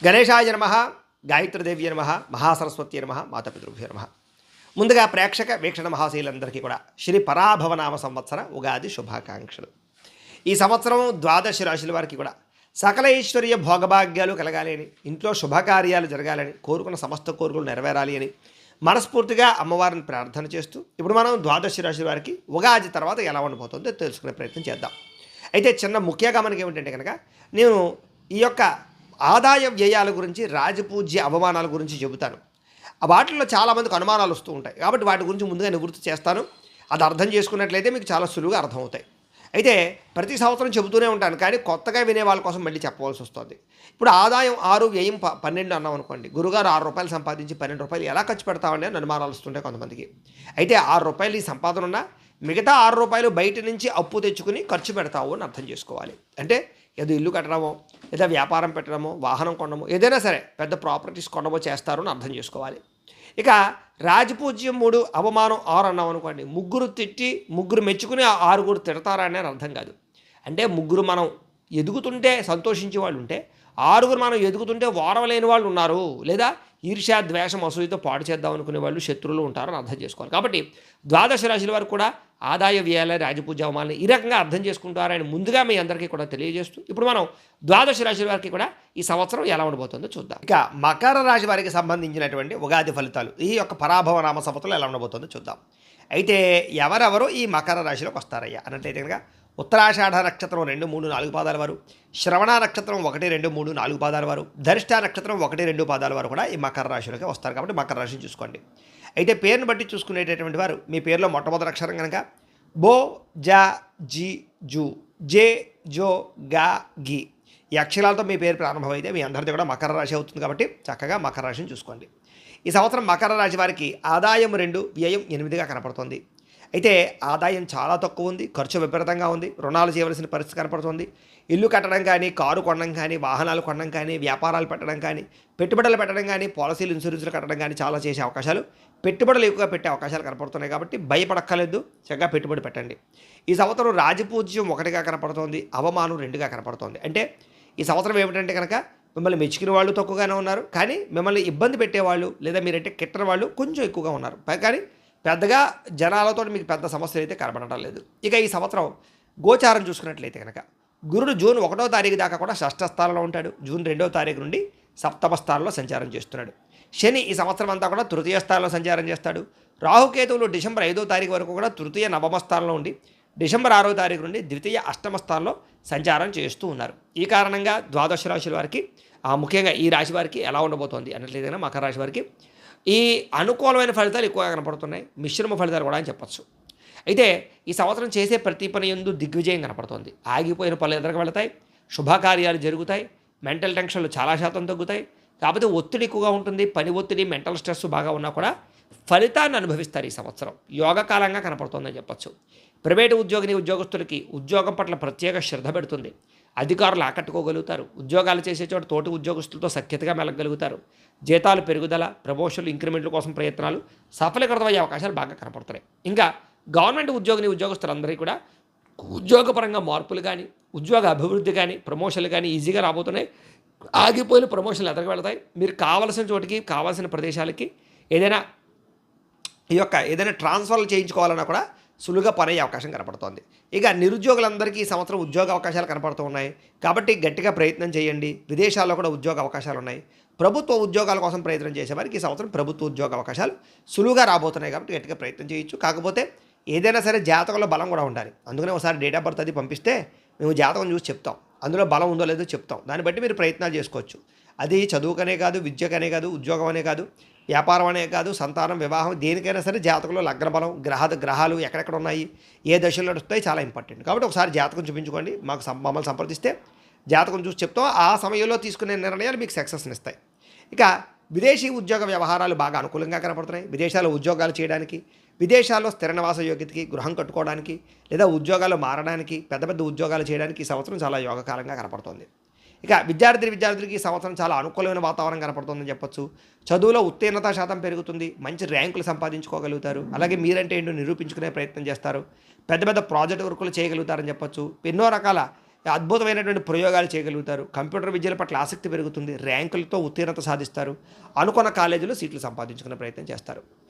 గణేశాయ నమః, గాయత్రీదేవ్య నమః, మహాసరస్వతి నమః, మాతాపితృభ్యో నమః. ముందుగా ప్రేక్షక వీక్షణ మహాశీలందరికీ కూడా శ్రీ పరాభవనామ సంవత్సర ఉగాది శుభాకాంక్షలు. ఈ సంవత్సరం ద్వాదశ రాశుల వారికి కూడా సకల ఐశ్వర్య భోగభాగ్యాలు కలగాలి అని, ఇంట్లో శుభకార్యాలు జరగాలని, కోరుకున్న సమస్త కోరికలు నెరవేరాలి అని మనస్ఫూర్తిగా అమ్మవారిని ప్రార్థన చేస్తూ ఇప్పుడు మనం ద్వాదశ రాశుల వారికి ఉగాది తర్వాత ఎలా ఉండబోతుందో తెలుసుకునే ప్రయత్నం చేద్దాం. అయితే చిన్న ముఖ్య గమనిక ఏమిటంటే కనుక నేను ఈ యొక్క ఆదాయ వ్యయాల గురించి, రాజపూజ్య అవమానాల గురించి చెబుతాను. వాటిల్లో చాలామందికి అనుమానాలు వస్తూ ఉంటాయి కాబట్టి వాటి గురించి ముందుగా నివృత్తి చేస్తాను. అది అర్థం చేసుకున్నట్లయితే మీకు చాలా సులువుగా అర్థమవుతాయి. అయితే ప్రతి సంవత్సరం చెబుతూనే ఉంటాను, కానీ కొత్తగా వినే వాళ్ళ కోసం మళ్ళీ చెప్పవలసి వస్తుంది. ఇప్పుడు ఆదాయం 6, వ్యయం 12 అన్నాం అనుకోండి. గురుగారు ₹6 సంపాదించి ₹12 ఎలా ఖర్చు పెడతామని అని అనుమానాలు వస్తుంటాయి కొంతమందికి. అయితే ₹6 ఈ సంపాదన ఉన్నా మిగతా ₹6 బయట నుంచి అప్పు తెచ్చుకుని ఖర్చు పెడతావు అని అర్థం చేసుకోవాలి. అంటే ఏదో ఇల్లు కట్టడమో, లేదా వ్యాపారం పెట్టడమో, వాహనం కొనడమో, ఏదైనా సరే పెద్ద ప్రాపర్టీస్ కొనడమో చేస్తారు అని అర్థం చేసుకోవాలి. ఇక రాజపూజ్యం 3, అవమానం 6 అన్నాం అనుకోండి. ముగ్గురు తిట్టి ముగ్గురు మెచ్చుకుని 6 తిడతారా అని అర్థం కాదు. అంటే ముగ్గురు మనం ఎదుగుతుంటే సంతోషించే వాళ్ళు ఉంటే, 6 మనం ఎదుగుతుంటే ఓరవలేని వాళ్ళు ఉన్నారు, లేదా ఈర్ష్య, ద్వేషం, అసూయతో పాడు చేద్దాం అనుకునే వాళ్ళు శత్రువులు ఉంటారని అర్థం చేసుకోవాలి. కాబట్టి ద్వాదశ రాశుల వారు కూడా ఆదాయ వ్యయాల, రాజపూజ అవమానాలు ఈ రకంగా అర్థం చేసుకుంటారని ముందుగా మీ అందరికీ కూడా తెలియజేస్తూ ఇప్పుడు మనం ద్వాదశ రాశుల వారికి కూడా ఈ సంవత్సరం ఎలా ఉండబోతుందో చూద్దాం. ఇక మకర రాశి వారికి సంబంధించినటువంటి ఉగాది ఫలితాలు ఈ యొక్క పరాభవ నామ సంవత్సరం ఎలా ఉండబోతుందో చూద్దాం. అయితే ఎవరెవరు ఈ మకర రాశిలోకి వస్తారయ్యా అన్నట్లయితే కనుక ఉత్తరాషాఢ నక్షత్రం 2, 3, 4 పాదాల వారు, శ్రవణ నక్షత్రం 1, 2, 3, 4 పాదాల వారు, ధరిష్ట నక్షత్రం 1, 2 పాదాల వారు కూడా ఈ మకర రాశిలోకి వస్తారు. కాబట్టి మకర రాశిని చూసుకోండి. అయితే పేరును బట్టి చూసుకునేటటువంటి వారు మీ పేరులో మొట్టమొదటి అక్షరం కనుక బో, జా, జీ, జూ, జే, జో, గా, గి ఈ అక్షరాలతో మీ పేరు ప్రారంభమైతే మీ అందరిది కూడా మకర రాశి అవుతుంది. కాబట్టి చక్కగా మకర రాశిని చూసుకోండి. ఈ సంవత్సరం మకర రాశి వారికి ఆదాయం 2, వ్యయం 8గా కనపడుతుంది. అయితే ఆదాయం చాలా తక్కువ ఉంది, ఖర్చు విపరీతంగా ఉంది, రుణాలు చేయవలసిన పరిస్థితి కనపడుతుంది. ఇల్లు కట్టడం కానీ, కారు కొనడం కానీ, వాహనాలు కొనడం కానీ, వ్యాపారాలు పెట్టడం కానీ, పెట్టుబడులు పెట్టడం కానీ, పాలసీలు, ఇన్సూరెన్స్లు కట్టడం కానీ చాలా చేసే అవకాశాలు, పెట్టుబడులు ఎక్కువగా పెట్టే అవకాశాలు కనపడుతున్నాయి. కాబట్టి భయపడక్కర్లేదు, చక్కగా పెట్టుబడి పెట్టండి. ఈ సంవత్సరం రాజపూజ్యం 1గా కనపడుతోంది, అవమానం 2గా కనపడుతోంది. అంటే ఈ సంవత్సరం ఏమిటంటే కనుక మిమ్మల్ని మెచ్చుకునే వాళ్ళు తక్కువగానే ఉన్నారు, కానీ మిమ్మల్ని ఇబ్బంది పెట్టేవాళ్ళు లేదా మీరంటే కిట్టని వాళ్ళు కొంచెం ఎక్కువగా ఉన్నారు. కానీ పెద్దగా జనాలతో మీకు పెద్ద సమస్యలు అయితే కనబడటం లేదు. ఇక ఈ సంవత్సరం గోచారం చూసుకున్నట్లయితే కనుక గురుడు జూన్ 1వ తారీఖు దాకా కూడా షష్ఠ స్థానంలో ఉంటాడు. జూన్ 2వ తారీఖు నుండి సప్తమ స్థానంలో సంచారం చేస్తున్నాడు. శని ఈ సంవత్సరం అంతా కూడా తృతీయ స్థానంలో సంచారం చేస్తాడు. రాహుకేతువులు డిసెంబర్ 5వ తారీఖు వరకు కూడా తృతీయ నవమ స్థానంలో ఉండి డిసెంబర్ 6వ తారీఖు నుండి ద్వితీయ అష్టమ స్థానంలో సంచారం చేస్తూ ఉన్నారు. ఈ కారణంగా ద్వాదశ రాశుల వారికి ముఖ్యంగా ఈ రాశి వారికి ఎలా ఉండబోతోంది అన్నట్లయితే మకర రాశి వారికి ఈ అనుకూలమైన ఫలితాలు ఎక్కువగా కనపడుతున్నాయి, మిశ్రమ ఫలితాలు కూడా అని చెప్పచ్చు. అయితే ఈ సంవత్సరం చేసే ప్రతి పని యందు దిగ్విజయం కనపడుతోంది. ఆగిపోయిన పనులు ఎదురుకు వెళతాయి, శుభకార్యాలు జరుగుతాయి, మెంటల్ టెన్షన్లు చాలా శాతం తగ్గుతాయి. కాకపోతే ఒత్తిడి ఎక్కువగా ఉంటుంది, పని ఒత్తిడి, మెంటల్ స్ట్రెస్ బాగా ఉన్నా కూడా ఫలితాన్ని అనుభవిస్తారు. ఈ సంవత్సరం యోగకాలంగా కనపడుతుందని చెప్పచ్చు. ప్రైవేటు ఉద్యోగస్తులకి ఉద్యోగం పట్ల ప్రత్యేక శ్రద్ధ పెడుతుంది. అధికారులు ఆకట్టుకోగలుగుతారు. ఉద్యోగాలు చేసే చోట తోటి ఉద్యోగస్తులతో సఖ్యతగా మెలగలుగుతారు. జీతాలు పెరుగుదల, ప్రమోషన్లు, ఇంక్రిమెంట్ల కోసం ప్రయత్నాలు సఫలీకృతమయ్యే అవకాశాలు బాగా కనపడుతున్నాయి. ఇంకా గవర్నమెంట్ ఉద్యోగస్తులందరికీ కూడా ఉద్యోగపరంగా మార్పులు కానీ, ఉద్యోగ అభివృద్ధి కానీ, ప్రమోషన్లు కానీ ఈజీగా రాబోతున్నాయి. ఆగిపోయిన ప్రమోషన్లు ఎదరికి వెళతాయి. మీరు కావాల్సిన చోటికి, కావాల్సిన ప్రదేశాలకి ఏదైనా ట్రాన్స్ఫర్లు చేయించుకోవాలన్నా కూడా సులువుగా పని అయ్యే అవకాశం కనపడుతోంది. ఇక నిరుద్యోగులందరికీ ఈ సంవత్సరం ఉద్యోగ అవకాశాలు కనపడుతూ ఉన్నాయి. కాబట్టి గట్టిగా ప్రయత్నం చేయండి. విదేశాల్లో కూడా ఉద్యోగ అవకాశాలు ఉన్నాయి. ప్రభుత్వ ఉద్యోగాల కోసం ప్రయత్నం చేసేవారికి ఈ సంవత్సరం ప్రభుత్వ ఉద్యోగ అవకాశాలు సులువుగా రాబోతున్నాయి. కాబట్టి గట్టిగా ప్రయత్నం చేయొచ్చు. కాకపోతే ఏదైనా సరే జాతకంలో బలం కూడా ఉండాలి. అందుకనే ఒకసారి డేట్ ఆఫ్ బర్త్ అది పంపిస్తే మేము జాతకం చూసి చెప్తాం, అందులో బలం ఉందో లేదో చెప్తాం. దాన్ని బట్టి మీరు ప్రయత్నాలు చేసుకోవచ్చు. అది చదువుకనే కాదు, విద్యకనే కాదు, ఉద్యోగం అనే కాదు, వ్యాపారం అనే కాదు, సంతానం, వివాహం, దేనికైనా సరే జాతకంలో లగ్న బలం, గ్రహాలు ఎక్కడెక్కడ ఉన్నాయి, ఏ దశలో నడుస్తాయి చాలా ఇంపార్టెంట్. కాబట్టి ఒకసారి జాతకం చూపించుకోండి. మమ్మల్ని సంప్రదిస్తే జాతకం చూసి చెప్తాం. ఆ సమయంలో తీసుకునే నిర్ణయాలు మీకు సక్సెస్ని ఇస్తాయి. ఇక విదేశీ ఉద్యోగ వ్యవహారాలు బాగా అనుకూలంగా కనపడుతున్నాయి. విదేశాల్లో ఉద్యోగాలు చేయడానికి, విదేశాల్లో స్థిర నివాస యోగ్యతకి, గృహం కట్టుకోవడానికి, లేదా ఉద్యోగాలు మారడానికి, పెద్ద పెద్ద ఉద్యోగాలు చేయడానికి ఈ సంవత్సరం చాలా యోగకాలంగా కనపడుతుంది. ఇక విద్యార్థులకి ఈ సంవత్సరం చాలా అనుకూలమైన వాతావరణం కనపడుతుందని చెప్పొచ్చు. చదువులో ఉత్తీర్ణత శాతం పెరుగుతుంది, మంచి ర్యాంకులు సంపాదించుకోగలుగుతారు. అలాగే మీరంటే ఏంటో నిరూపించుకునే ప్రయత్నం చేస్తారు. పెద్ద పెద్ద ప్రాజెక్ట్ వర్కులు చేయగలుగుతారని చెప్పొచ్చు. ఎన్నో రకాల అద్భుతమైనటువంటి ప్రయోగాలు చేయగలుగుతారు. కంప్యూటర్ విద్యల పట్ల ఆసక్తి పెరుగుతుంది. ర్యాంకులతో ఉత్తీర్ణత సాధిస్తారు. అనుకున్న కాలేజీలో సీట్లు సంపాదించుకునే ప్రయత్నం చేస్తారు.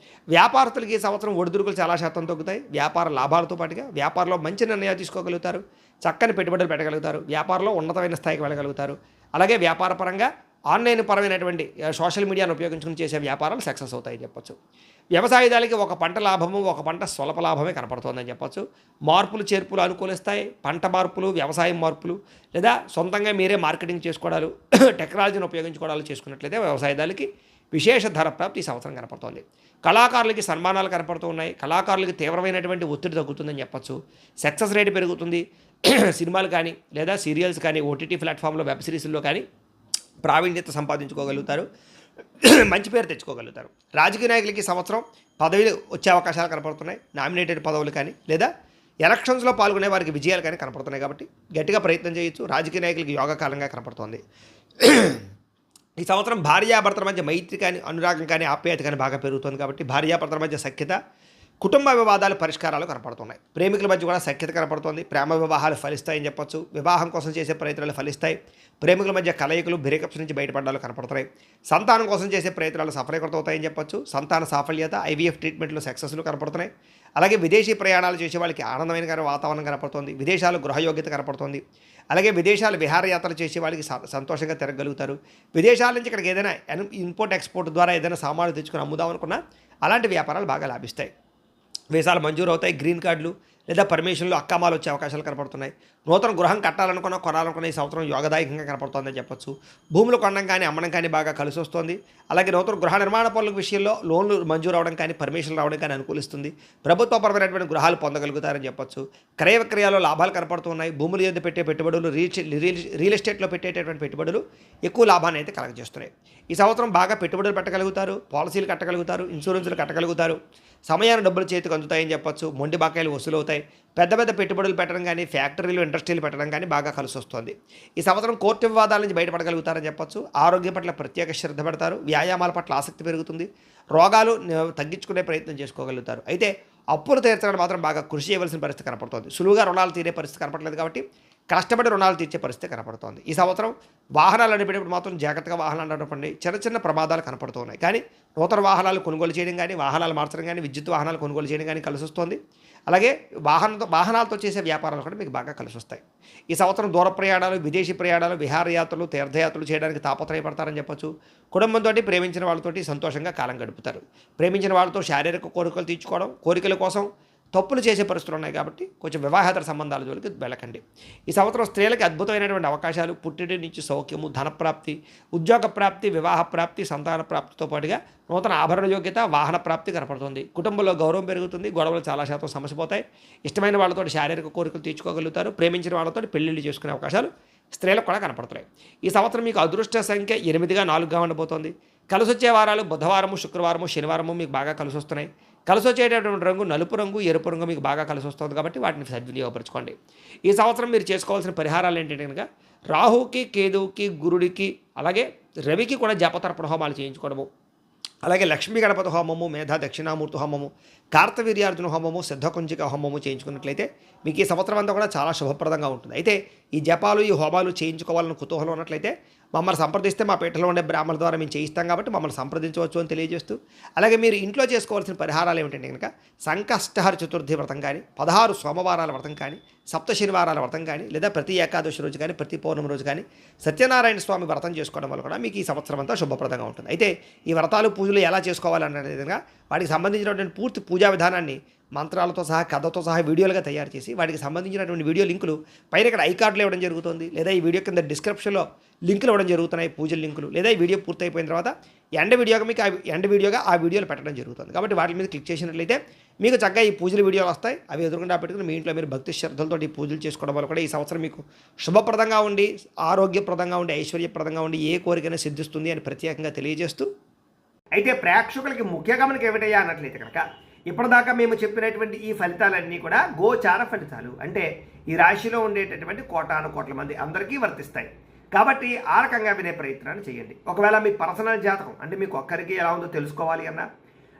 వ్యాపారస్తులకి ఈ సంవత్సరం ఒడిదుడుకులు చాలా శాతం తగ్గుతాయి. వ్యాపార లాభాలతో పాటుగా వ్యాపారంలో మంచి నిర్ణయాలు తీసుకోగలుగుతారు. చక్కని పెట్టుబడులు పెట్టగలుగుతారు. వ్యాపారంలో ఉన్నతమైన స్థాయికి వెళ్ళగలుగుతారు. అలాగే వ్యాపార పరంగా ఆన్లైన్ పరమైనటువంటి సోషల్ మీడియాను ఉపయోగించుకుని చేసే వ్యాపారాలు సక్సెస్ అవుతాయని చెప్పొచ్చు. వ్యవసాయదారులకి ఒక పంట లాభము, ఒక పంట స్వల్ప లాభమే కనపడుతుందని చెప్పొచ్చు. మార్పులు చేర్పులు అనుకూలిస్తాయి. పంట మార్పులు, వ్యవసాయం మార్పులు, లేదా సొంతంగా మీరే మార్కెటింగ్ చేసుకోవడాలు, టెక్నాలజీని ఉపయోగించుకోవడాలు చేసుకున్నట్లయితే వ్యవసాయదారులకి విశేష ధర ప్రాప్తి ఈ సంవత్సరం కనపడుతోంది. కళాకారులకి సన్మానాలు కనపడుతూ ఉన్నాయి. కళాకారులకి తీవ్రమైనటువంటి ఒత్తిడి తగ్గుతుందని చెప్పొచ్చు. సక్సెస్ రేట్ పెరుగుతుంది. సినిమాలు కానీ లేదా సీరియల్స్ కానీ ఓటీటీ ప్లాట్ఫామ్లో వెబ్ సిరీస్లో కానీ ప్రావీణ్యత సంపాదించుకోగలుగుతారు. మంచి పేరు తెచ్చుకోగలుగుతారు. రాజకీయ నాయకులకి సంవత్సరం పదవులు వచ్చే అవకాశాలు కనపడుతున్నాయి. నామినేటెడ్ పదవులు కానీ లేదా ఎలక్షన్స్లో పాల్గొనే వారికి విజయాలు కానీ కనపడుతున్నాయి. కాబట్టి గట్టిగా ప్రయత్నం చేయొచ్చు. రాజకీయ నాయకులకి యోగకాలంగా కనపడుతోంది. ఈ సంవత్సరం భార్యాభర్తల మధ్య మైత్రి కానీ, అనురాగం కానీ, ఆప్యాయత కానీ బాగా పెరుగుతుంది. కాబట్టి భార్యాభర్తల మధ్య సఖ్యత, కుటుంబ వివాదాలు పరిష్కారాలు కనపడుతున్నాయి. ప్రేమికుల మధ్య కూడా సఖ్యత కనపడుతుంది. ప్రేమ వివాహాలు ఫలిస్తాయని చెప్పొచ్చు. వివాహం కోసం చేసే ప్రయత్నాలు ఫలిస్తాయి. ప్రేమికుల మధ్య కలయికలు, బ్రేకప్స్ నుంచి బయటపడాలు కనపడుతున్నాయి. సంతానం కోసం చేసే ప్రయత్నాలు సఫలీకృతం అవుతాయని చెప్పొచ్చు. సంతాన సాఫల్యత, ఐవీఎఫ్ ట్రీట్మెంట్లు సక్సెస్లు కనపడుతున్నాయి. అలాగే విదేశీ ప్రయాణాలు చేసే వాళ్ళకి ఆనందమైన వాతావరణం కనపడుతుంది. విదేశాలు గృహయోగ్యత కనపడుతుంది. అలాగే విదేశాలు విహారయాత్రలు చేసే వాళ్ళకి సంతోషంగా తిరగలుగుతారు. విదేశాల నుంచి ఇక్కడికి ఏదైనా ఇంపోర్ట్ ఎక్స్పోర్ట్ ద్వారా ఏదైనా సామాన్లు తెచ్చుకొని అమ్ముదాం అనుకున్నా అలాంటి వ్యాపారాలు బాగా లాభిస్తాయి. వీసాలు మంజూరు అవుతాయి. గ్రీన్ కార్డులు లేదా పర్మిషన్లు అక్రమాలు వచ్చే అవకాశాలు కనపడుతున్నాయి. నూతన గృహం కట్టాలనుకున్నా, కొనాలనుకున్న ఈ సంవత్సరం యోగదాయకంగా కనపడుతుందని చెప్పొచ్చు. భూములు కొనడం కానీ, అమ్మడం కానీ బాగా కలిసి వస్తుంది. అలాగే నూతన గృహ నిర్మాణ పనుల విషయంలో లోన్లు మంజూరు అవడం కానీ, పర్మిషన్లు రావడం కానీ అనుకూలిస్తుంది. ప్రభుత్వపరమైనటువంటి గృహాలు పొందగలుగుతారని చెప్పొచ్చు. క్రయ విక్రయాల్లో లాభాలు కనపడుతున్నాయి. భూముల మీద పెట్టే పెట్టుబడులు, రియల్ ఎస్టేట్లో పెట్టేటటువంటి పెట్టుబడులు ఎక్కువ లాభాన్ని అయితే కలగజేస్తున్నాయి. ఈ సంవత్సరం బాగా పెట్టుబడులు పెట్టగలుగుతారు. పాలసీలు కట్టగలుగుతారు. ఇన్సూరెన్సులు కట్టగలుగుతారు. సమయాన్ని డబ్బులు చేతికి అందుతాయని చెప్పొచ్చు. మొండి బకాయిలు వసూలవుతాయి. పెద్ద పెద్ద పెట్టుబడులు పెట్టడం కానీ, ఫ్యాక్టరీలు, ఇండస్ట్రీలు పెట్టడం కానీ బాగా కలిసి వస్తుంది. ఈ సంవత్సరం కోర్టు వివాదాల నుంచి బయటపడగలుగుతారని చెప్పొచ్చు. ఆరోగ్యం పట్ల ప్రత్యేక శ్రద్ధ పెడతారు. వ్యాయామాల పట్ల ఆసక్తి పెరుగుతుంది. రోగాలు తగ్గించుకునే ప్రయత్నం చేసుకోగలుగుతారు. అయితే అప్పులు తీర్చడానికి మాత్రం బాగా కృషి చేయవలసిన పరిస్థితి కనపడుతుంది. సులువుగా రుణాలు తీరే పరిస్థితి కనపడలేదు. కాబట్టి కష్టపడి రుణాలు తీర్చే పరిస్థితి కనపడుతోంది. ఈ సంవత్సరం వాహనాలు నడిపేటప్పుడు మాత్రం జాగ్రత్తగా వాహనాలు నడపండి. చిన్న ప్రమాదాలు కనపడుతూ ఉన్నాయి. కానీ నూతన వాహనాలు కొనుగోలు చేయడం కానీ, వాహనాలు మార్చడం కానీ, విద్యుత్ వాహనాలు కొనుగోలు చేయడం కానీ కలిసి వస్తుంది. అలాగే వాహనాలతో చేసే వ్యాపారాలు కూడా మీకు బాగా కలిసి వస్తాయి. ఈ సంవత్సరం దూర ప్రయాణాలు, విదేశీ ప్రయాణాలు, విహారయాత్రలు, తీర్థయాత్రలు చేయడానికి తాపత్రయపడతారని చెప్పొచ్చు. కుటుంబంతో, ప్రేమించిన వాళ్ళతోటి సంతోషంగా కాలం గడుపుతారు. ప్రేమించిన వాళ్ళతో శారీరక కోరికలు తీర్చుకోవడం, కోరికల కోసం తప్పులు చేసే పరిస్థితులు ఉన్నాయి. కాబట్టి కొంచెం వివాహేతర సంబంధాల జోలికి వెళ్ళకండి. ఈ సంవత్సరం స్త్రీలకి అద్భుతమైనటువంటి అవకాశాలు, పుట్టింటి నుంచి సౌఖ్యము, ధనప్రాప్తి, ఉద్యోగ ప్రాప్తి, వివాహ ప్రాప్తి, సంతాన ప్రాప్తితో పాటుగా నూతన ఆభరణ యోగ్యత, వాహన ప్రాప్తి కనపడుతుంది. కుటుంబంలో గౌరవం పెరుగుతుంది. గొడవలు చాలా శాతం సమసిపోతాయి. ఇష్టమైన వాళ్ళతో శారీరక కోరికలు తీర్చుకోగలుగుతారు. ప్రేమించిన వాళ్ళతో పెళ్లిళ్ళు చేసుకునే అవకాశాలు స్త్రీలకు కూడా కనపడుతున్నాయి. ఈ సంవత్సరం మీకు అదృష్ట సంఖ్య 8గా 4గా ఉండబోతోంది. కలిసి వచ్చే వారాలు బుధవారము, శుక్రవారము, శనివారము మీకు బాగా కలిసి వస్తున్నాయి. కలిసి వచ్చేటటువంటి రంగు నలుపు రంగు, ఎరుపు రంగు మీకు బాగా కలిసి వస్తుంది. కాబట్టి వాటిని సద్వినియోగపరచుకోండి. ఈ సంవత్సరం మీరు చేసుకోవాల్సిన పరిహారాలు ఏంటంటే కనుక రాహుకి, కేతువుకి, గురుడికి, అలాగే రవికి కూడా జపతర్పణ హోమాలు చేయించుకోవడము, అలాగే లక్ష్మీ గణపతి హోమము, మేధా దక్షిణామూర్తి హోమము, కార్తవీర్యార్జున హోమము, సిద్ధకుంజిక హోమము చేయించుకున్నట్లయితే మీకు ఈ సంవత్సరం అంతా కూడా చాలా శుభప్రదంగా ఉంటుంది. అయితే ఈ జపాలు, ఈ హోమాలు చేయించుకోవాలని కుతూహలం ఉన్నట్లయితే మమ్మల్ని సంప్రదిస్తే మా పీఠలో ఉండే బ్రాహ్మణుల ద్వారా మేము చేయిస్తాం. కాబట్టి మమ్మల్ని సంప్రదించవచ్చు అని తెలియజేస్తూ, అలాగే మీరు ఇంట్లో చేసుకోవాల్సిన పరిహారాలు ఏమిటంటే కనుక సంకష్టహర చతుర్థి వ్రతం కానీ, 16 సోమవారాల వ్రతం కానీ, సప్త శనివారాల వ్రతం కానీ, లేదా ప్రతి ఏకాదశి రోజు కానీ, ప్రతి పౌర్ణమి రోజు కానీ సత్యనారాయణ స్వామి వ్రతం చేసుకోవడం వల్ల కూడా మీకు ఈ సంవత్సరం అంతా శుభప్రదంగా ఉంటుంది. అయితే ఈ వ్రతాలు, పూజలు ఎలా చేసుకోవాలనే విధంగా వాటికి సంబంధించినటువంటి పూర్తి పూజా విధానాన్ని మంత్రాలతో సహా, కథతో సహా వీడియోలుగా తయారు చేసి వాటికి సంబంధించినటువంటి వీడియో లింకులు పైన ఇక్కడ ఐకార్డులు ఇవ్వడం జరుగుతుంది. లేదా ఈ వీడియో కింద డిస్క్రిప్షన్లో లింకులు ఇవ్వడం జరుగుతున్నాయి, పూజల లింకులు. లేదా ఈ వీడియో పూర్తయిపోయిన తర్వాత ఎండ్ వీడియోగా ఆ వీడియోలు పెట్టడం జరుగుతుంది. కాబట్టి వాటి మీద క్లిక్ చేసినట్లయితే మీకు చక్కగా ఈ పూజల వీడియోలు వస్తాయి. అవి ఎదురుకుండా పెట్టుకుని మీ ఇంట్లో మీరు భక్తి శ్రద్ధలతో ఈ పూజలు చేసుకోవడం వల్ల కూడా ఈ సంవత్సరం మీకు శుభప్రదంగా ఉండి, ఆరోగ్యప్రదంగా ఉండి, ఐశ్వర్యప్రదంగా ఉండి ఏ కోరికైనా సిద్ధిస్తుంది అని ప్రత్యేకంగా తెలియజేస్తూ, అయితే ప్రేక్షకులకి ముఖ్య గమనిక ఏమిటయ్యా అన్నట్లయితే కనుక ఇప్పటిదాకా మేము చెప్పినటువంటి ఈ ఫలితాలన్నీ కూడా గోచార ఫలితాలు. అంటే ఈ రాశిలో ఉండేటటువంటి కోటాను కోట్ల మంది అందరికీ వర్తిస్తాయి. కాబట్టి ఆ రకంగా వినే ప్రయత్నాన్ని చేయండి. ఒకవేళ మీ పర్సనల్ జాతకం అంటే మీకు ఒక్కరికి ఎలా ఉందో తెలుసుకోవాలి అన్నా,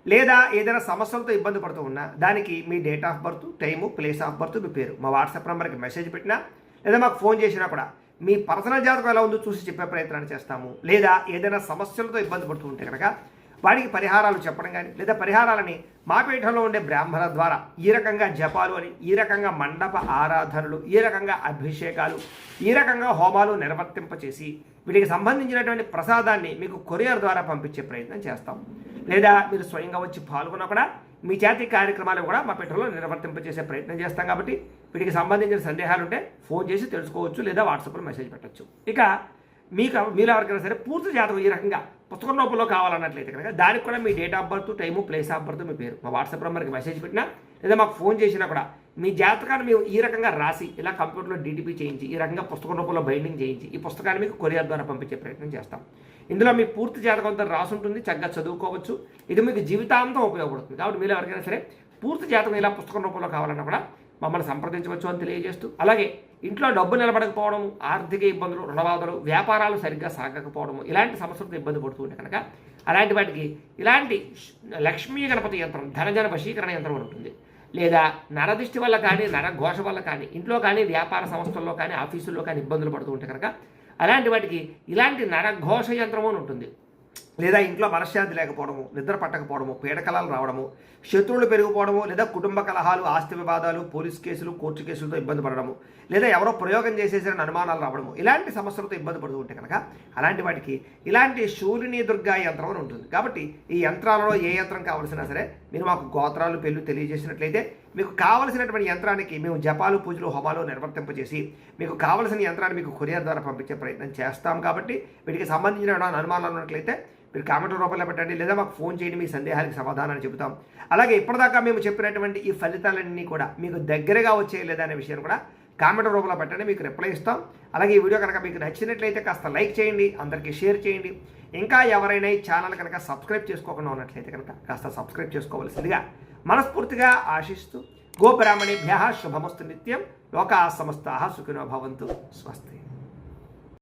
లేదా ఏదైనా సమస్యలతో ఇబ్బంది పడుతూ ఉన్నా, దానికి మీ date of birth, time, place of birth, మీ పేరు మా వాట్సాప్ నెంబర్కి మెసేజ్ పెట్టినా, లేదా మాకు ఫోన్ చేసినా కూడా మీ పర్సనల్ జాతకం ఎలా ఉందో చూసి చెప్పే ప్రయత్నాన్ని చేస్తాము. లేదా ఏదైనా సమస్యలతో ఇబ్బంది పడుతూ ఉంటే కనుక వాడికి పరిహారాలు చెప్పడం కానీ, లేదా పరిహారాలని మా పీఠంలో ఉండే బ్రాహ్మణ ద్వారా ఈ రకంగా జపాలు అని, ఈ రకంగా మండప ఆరాధనలు, ఈ రకంగా అభిషేకాలు, ఈ రకంగా హోమాలు నిర్వర్తింపచేసి వీటికి సంబంధించినటువంటి ప్రసాదాన్ని మీకు కొరియర్ ద్వారా పంపించే ప్రయత్నం చేస్తాం. లేదా మీరు స్వయంగా వచ్చి పాల్గొన్నా కూడా మీ చేతి కార్యక్రమాలు కూడా మా పీఠంలో నిర్వర్తింపచేసే ప్రయత్నం చేస్తాం. కాబట్టి వీటికి సంబంధించిన సందేహాలు ఉంటే ఫోన్ చేసి తెలుసుకోవచ్చు, లేదా వాట్సాప్లో మెసేజ్ పెట్టచ్చు. ఇక మీరు ఎవరికైనా సరే పూర్తి జాతకం ఈ రకంగా పుస్తకం రూపంలో కావాలన్నట్లయితే కనుక దానికి కూడా మీ date of birth, time, place of birth, మీ పేరు మా వాట్సాప్ నెంబర్కి మెసేజ్ పెట్టినా, లేదా మాకు ఫోన్ చేసినా కూడా మీ జాతకాన్ని మేము ఈ రకంగా రాసి ఇలా కంప్యూటర్లో డీటీపీ చేయించి ఈ రకంగా పుస్తకం రూపంలో బైండింగ్ చేయించి ఈ పుస్తకాన్ని మీకు కొరియర్ ద్వారా పంపించే ప్రయత్నం చేస్తాం. ఇందులో మీ పూర్తి జాతకం అంతా రాసి ఉంటుంది, చక్కగా చదువుకోవచ్చు. ఇది మీకు జీవితాంతం ఉపయోగపడుతుంది. కాబట్టి మీరు ఎవరికైనా సరే పూర్తి జాతకం ఇలా పుస్తకం రూపంలో కావాలన్నా కూడా మమ్మల్ని సంప్రదించవచ్చు అని తెలియజేస్తూ, అలాగే ఇంట్లో డబ్బు నిలబడకపోవడం, ఆర్థిక ఇబ్బందులు, రుణబాధలు, వ్యాపారాలు సరిగ్గా సాగకపోవడము, ఇలాంటి సమస్యలతో ఇబ్బంది పడుతూ ఉంటే కనుక అలాంటి వాటికి ఇలాంటి లక్ష్మీ గణపతి యంత్రం, ధనజన వశీకరణ యంత్రం ఉంటుంది. లేదా నరదిష్టి వల్ల కానీ, నరఘోష వల్ల కానీ, ఇంట్లో కానీ, వ్యాపార సంస్థల్లో కానీ, ఆఫీసుల్లో కానీ ఇబ్బందులు పడుతూ ఉంటే కనుక అలాంటి వాటికి ఇలాంటి నరఘోష యంత్రము అని ఉంటుంది. లేదా ఇంట్లో మనశ్శాంతి లేకపోవడము, నిద్ర పట్టకపోవడము, పీడకలాలు రావడము, శత్రువులు పెరిగిపోవడము, లేదా కుటుంబ కలహాలు, ఆస్తి వివాదాలు, పోలీస్ కేసులు, కోర్టు కేసులతో ఇబ్బంది పడడము, లేదా ఎవరో ప్రయోగం చేసేసిన అనుమానాలు రావడము, ఇలాంటి సమస్యలతో ఇబ్బంది పడుతూ ఉంటే కనుక అలాంటి వాటికి ఇలాంటి శూలిని దుర్గా యంత్రం అని ఉంటుంది. కాబట్టి ఈ యంత్రాలలో ఏ యంత్రం కావాల్సినా సరే మీరు మాకు గోత్రాలు, పెళ్ళు తెలియజేసినట్లయితే మీకు కావలసినటువంటి యంత్రానికి మేము జపాలు, పూజలు, హోమాలు నిర్వర్తింపజేసి మీకు కావలసిన యంత్రాన్ని మీకు కొరియర్ ద్వారా పంపించే ప్రయత్నం చేస్తాం. కాబట్టి వీటికి సంబంధించిన అనుమానాలు ఉన్నట్లయితే మీరు కామెంట్ రూపంలో పెట్టండి, లేదా మాకు ఫోన్ చేయండి, మీ సందేహాలకు సమాధానాన్ని చెబుతాం. అలాగే ఇప్పటిదాకా మేము చెప్పినటువంటి ఈ ఫలితాలన్నీ కూడా మీకు దగ్గరగా వచ్చే లేదా అనే విషయాన్ని కూడా కామెంట్ రూపంలో పెట్టండి, మీకు రిప్లై ఇస్తాం. అలాగే ఈ వీడియో కనుక మీకు నచ్చినట్లయితే కాస్త లైక్ చేయండి, అందరికీ షేర్ చేయండి. ఇంకా ఎవరైనా ఈ ఛానల్ కనుక సబ్స్క్రైబ్ చేసుకోకుండా ఉన్నట్లయితే కనుక కాస్త సబ్స్క్రైబ్ చేసుకోవాల్సిందిగా మనస్ఫూర్తిగా ఆశిస్తూ, గోబ్రాహ్మణేభ్యః శుభమస్తు నిత్యం, లోకాః సమస్తాః సుఖినో భవంతు. స్వస్తి.